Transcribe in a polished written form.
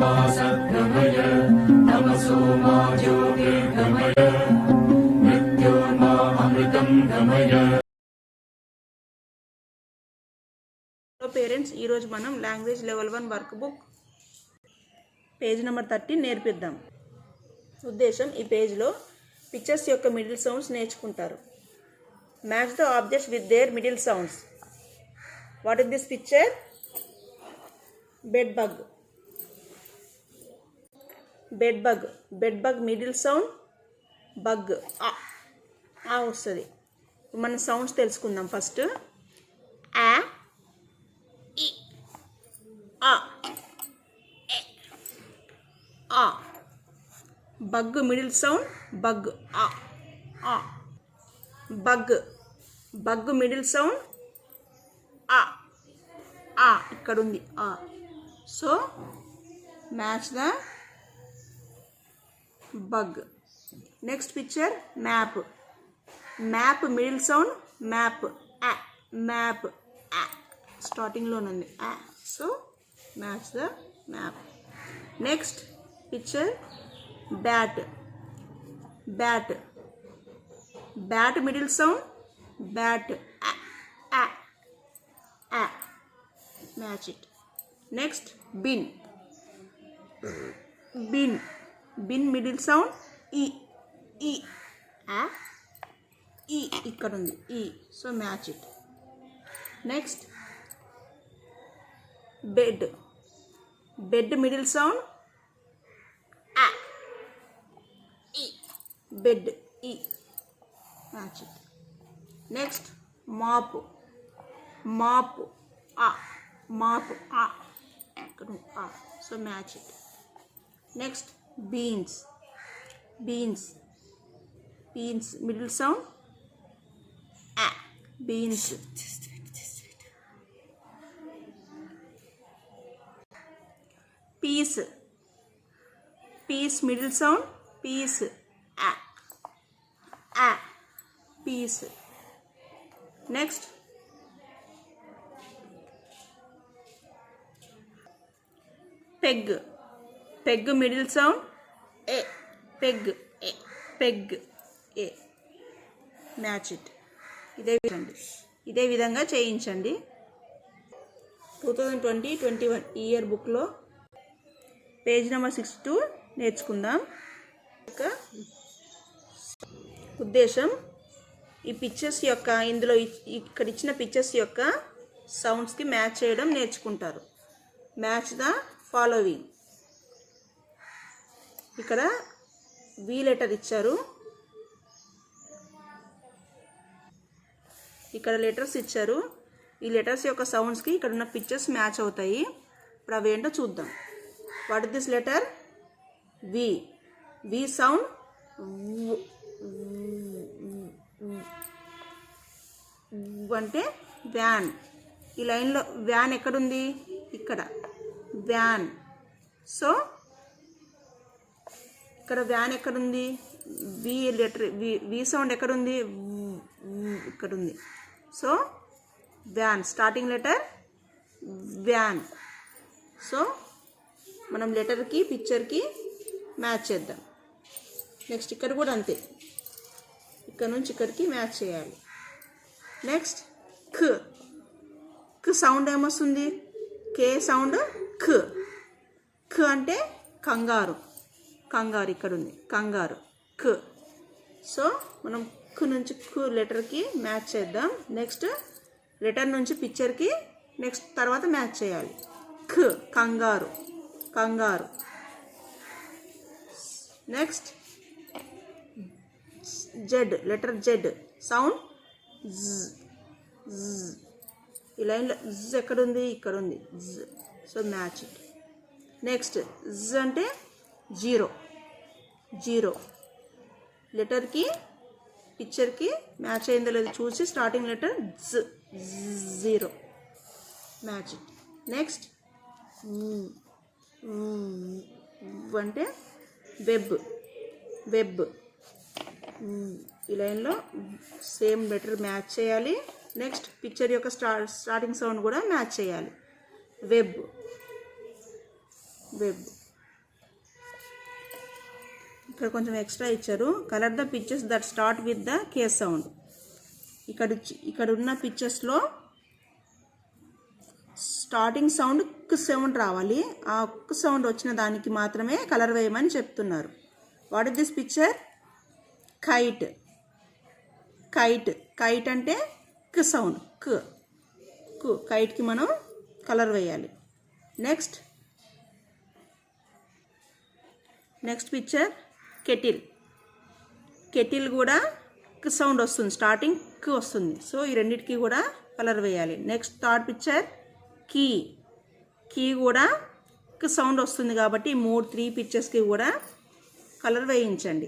मा सद्गमय तमसो मा ज्योतिर्गमय मृत्योर्मा अमृतं गमय। పేరెంట్స్ ఈరోజు మనం language level 1 work book page number 30 నేర్పిద్దాం. ఉద్దేశం ఈ పేజ్లో పిక్చర్స్ యొక్క మిడిల్ సౌండ్స్ నేర్చుకుంటారు. Match the objects with their middle sounds. What is this picture? Bed bug. Bed bug. Bed bug middle sound bug ఆ వస్తుంది. మన సౌండ్స్ తెలుసుకుందాం. ఫస్ట్ ఆ ఆ. బగ్ మిడిల్ సౌండ్ బగ్ ఆ. బగ్. బగ్ మిడిల్ సౌండ్ ఆ. ఇక్కడ ఉంది ఆ. So match the bug. Next picture map. Map middle sound map map స్టార్టింగ్లోనుంది so match the map. Next picture bat. Bat. Bat middle sound bat match it. Next bin. Bin. Bin middle sound ఈ ఇక్కడ ఉంది ఈ so match it. Next bed. Bed middle sound bed ఈ match it. Next mop. Mop mop so match it. Next beans. Beans. Beans middle sound beans. Peas. Peas middle sound peas peas. Next peg. Peg middle sound peg peg match it. ఇదే విధంగా చేయించండి. 2020-21 year బుక్లో page number 62 నేర్చుకుందాం. ఉద్దేశం ఈ pictures యొక్క ఇందులో ఇక్కడ ఇచ్చిన పిక్చర్స్ యొక్క సౌండ్స్కి మ్యాచ్ చేయడం నేర్చుకుంటారు. Match the following. ఇక్కడ వి లెటర్ ఇచ్చారు. ఇక్కడ లెటర్స్ ఇచ్చారు. ఈ లెటర్స్ యొక్క సౌండ్స్కి ఇక్కడ ఉన్న పిక్చర్స్ మ్యాచ్ అవుతాయి. ఇప్పుడు అవి ఏంటో చూద్దాం. What is this letter? V. V sound అంటే వ్యాన్. ఈ లైన్లో వ్యాన్ ఎక్కడుంది? ఇక్కడ వ్యాన్. సో ఇక్కడ వ్యాన్ ఎక్కడుంది? వి లెటర్ వి సౌండ్ ఎక్కడుంది? ఇక్కడ ఉంది. So van starting letter van. So మనం లెటర్కి పిక్చర్కి మ్యాచ్ చేద్దాం. నెక్స్ట్ ఇక్కడ కూడా అంతే. ఇక్కడ నుంచి ఇక్కడికి మ్యాచ్ చేయాలి. నెక్స్ట్ ఖ. ఖ సౌండ్ ఏమొస్తుంది? కే సౌండ్ ఖ. ఖ అంటే కంగారు. కంగారు ఇక్కడ ఉంది కంగారు ఖ. సో మనం ఖ నుంచి ఖ లెటర్కి మ్యాచ్ చేద్దాం. నెక్స్ట్ లెటర్ నుంచి పిక్చర్కి నెక్స్ట్ తర్వాత మ్యాచ్ చేయాలి. ఖ కంగారు కంగారు. Next Z. Letter Z sound ఈ లైన్లో జ్ ఎక్కడుంది? ఇక్కడ ఉంది జ్. So match it. నెక్స్ట్ జ్ అంటే జీరో. జీరో లెటర్కి పిక్చర్కి మ్యాచ్ అయిందో లేదో చూసి స్టార్టింగ్ లెటర్ జ్ జీరో మ్యాచ్ ఇట్. నెక్స్ట్ అంటే వెబ్. వెబ్ ఈ లైన్లో సేమ్ లెటర్ మ్యాచ్ చేయాలి. నెక్స్ట్ పిక్చర్ యొక్క స్టార్టింగ్ సౌండ్ కూడా మ్యాచ్ చేయాలి. వెబ్. వెబ్. ఇక్కడ కొంచెం ఎక్స్ట్రా ఇచ్చారు. Colour the pictures that start with the K sound. ఇక్కడ ఉన్న పిక్చర్స్లో స్టార్టింగ్ సౌండ్ క్ సౌండ్ రావాలి. ఆ క్ సౌండ్ వచ్చిన దానికి మాత్రమే కలర్ వేయమని చెప్తున్నారు. What is this picture? Kite. Kite. Kite అంటే క్ సౌండ్. కైట్కి మనం కలర్ వేయాలి. Next picture kettle. కెటిల్ కూడా క్ సౌండ్ వస్తుంది, స్టార్టింగ్ క్ వస్తుంది. సో ఈ రెండింటికి కూడా కలర్ వేయాలి. Next third picture key. Key కూడా క్ సౌండ్ వస్తుంది కాబట్టి 3 పిక్చర్స్కి కూడా కలర్ వేయించండి.